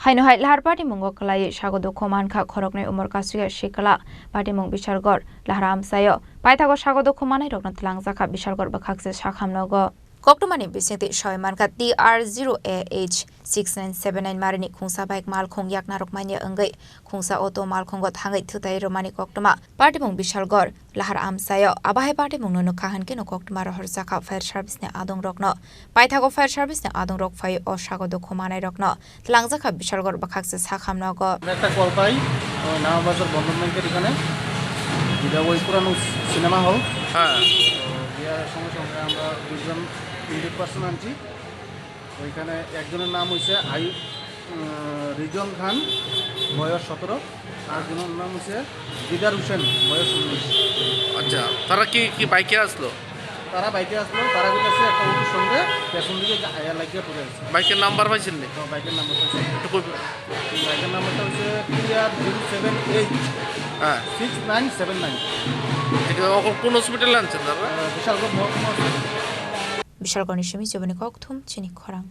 Haino Lahar Patimungo Kwlaiwi Sago Dukhumankha Khoroknwi umur kasriya Sikla Patimung Bishargor Lahar Amsayo Paithago Sago Dukhumanai rokno tlangjaka Bishargor bakhakse sakhamnogo Koktumani bisingti shoymanka TR0AH 6979 marini khungsa bike malkhung yakna rokmanya angai khungsa auto malkhungo thangai thutai romani koktuma Patimung Bishargor Lahar Amsayo abahe Patimung no khahan ke no koktuma rohor jaka fire service ne adong rokno Paithago fire service ne adong rok phai o Sago Dukhumanai rokno tlangjaka Bishargor bakhakse sakhamnogo একটা call পাই নামাবাজার বন্ধন ব্যাংকের এখানে যেটা ওই পুরানো cinema hall হ্যাঁ ইয়ার সঙ্গে সঙ্গে আমরা দুজন ইন্ডিক পার্সন আনছি ওইখানে একজনের নাম হয়েছে রিজন খান বয়স 17 আর একজনের নাম হচ্ছে দিদার হোসেন বয়স 19। আচ্ছা তারা কি বাইকে আসলো? তারা বাইকে আসলো, তারা কাছে একটা অটোর সঙ্গে পেছন দিকে লাগিয়ে পড়ে আছে। বাইকের নাম্বার পাইছেন না? বাইকের নাম্বারটা বাইকের নাম্বারটা হচ্ছে TR078 হ্যাঁ 6979। কোন হসপিটালে আনছেন তারা? বিশালগড় মহকুমা Bishargor Nishimi Jobani Koktum Chini Khorang